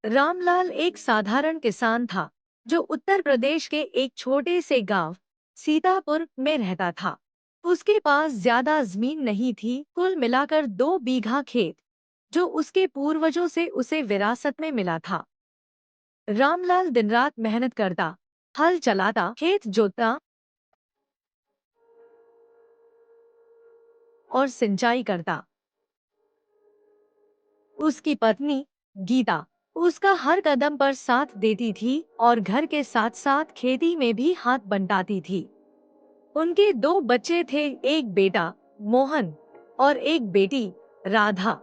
रामलाल एक साधारण किसान था जो उत्तर प्रदेश के एक छोटे से गांव सीतापुर में रहता था। उसके पास ज्यादा जमीन नहीं थी, कुल मिलाकर 2 बीघा खेत जो उसके पूर्वजों से उसे विरासत में मिला था। रामलाल दिन रात मेहनत करता, हल चलाता, खेत जोतता और सिंचाई करता। उसकी पत्नी गीता उसका हर कदम पर साथ देती थी और घर के साथ साथ खेती में भी हाथ बंटाती थी। उनके 2 बच्चे थे, एक बेटा मोहन और एक बेटी राधा।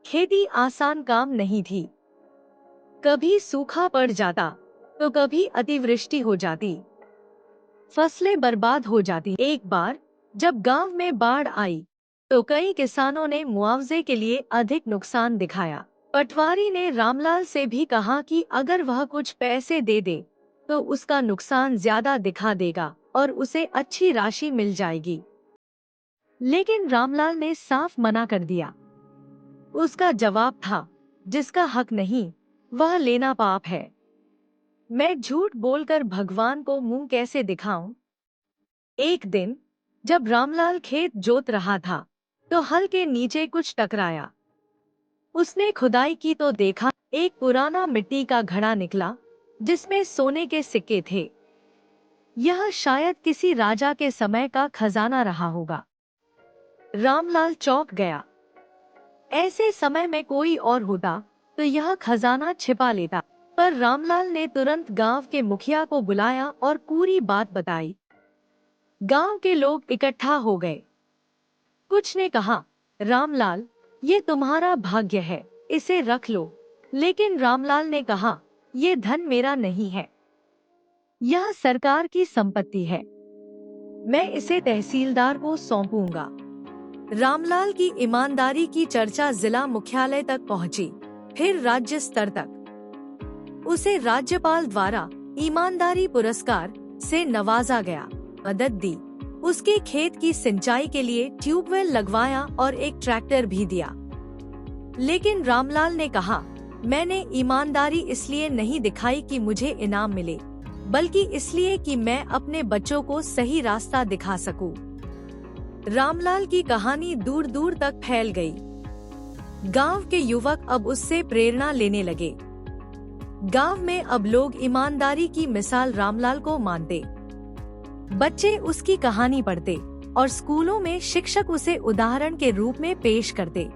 खेती आसान काम नहीं थी। कभी सूखा पड़ जाता तो कभी अतिवृष्टि हो जाती, फसलें बर्बाद हो जाती। एक बार जब गांव में बाढ़ आई तो कई किसानों ने मुआवजे के लिए अधिक नुकसान दिखाया। पटवारी ने रामलाल से भी कहा कि अगर वह कुछ पैसे दे दे तो उसका नुकसान ज्यादा दिखा देगा और उसे अच्छी राशि मिल जाएगी। लेकिन रामलाल ने साफ मना कर दिया। उसका जवाब था, जिसका हक नहीं वह लेना पाप है। मैं झूठ बोलकर भगवान को मुंह कैसे दिखाऊं। एक दिन जब रामलाल खेत जोत रहा था तो हल के नीचे कुछ टकराया। उसने खुदाई की तो देखा एक पुराना मिट्टी का घड़ा निकला जिसमें सोने के सिक्के थे। यह शायद किसी राजा के समय का खजाना रहा होगा। रामलाल चौंक गया। ऐसे समय में कोई और होता तो यह खजाना छिपा लेता। पर रामलाल ने तुरंत गांव के मुखिया को बुलाया और पूरी बात बताई। गांव के लोग इकट्ठा हो गए। कुछ ने कहा, रामलाल, ये तुम्हारा भाग्य है, इसे रख लो। लेकिन रामलाल ने कहा, ये धन मेरा नहीं है, यह सरकार की संपत्ति है, मैं इसे तहसीलदार को सौंपूंगा। रामलाल की ईमानदारी की चर्चा जिला मुख्यालय तक पहुंची, फिर राज्य स्तर तक। उसे राज्यपाल द्वारा ईमानदारी पुरस्कार से नवाजा गया। मदद दी, उसके खेत की सिंचाई के लिए ट्यूबवेल लगवाया और एक ट्रैक्टर भी दिया। लेकिन रामलाल ने कहा, मैंने ईमानदारी इसलिए नहीं दिखाई कि मुझे इनाम मिले, बल्कि इसलिए कि मैं अपने बच्चों को सही रास्ता दिखा सकूं। रामलाल की कहानी दूर दूर तक फैल गई। गांव के युवक अब उससे प्रेरणा लेने लगे। गांव में अब लोग ईमानदारी की मिसाल रामलाल को मानते। बच्चे उसकी कहानी पढ़ते और स्कूलों में शिक्षक उसे उदाहरण के रूप में पेश करते।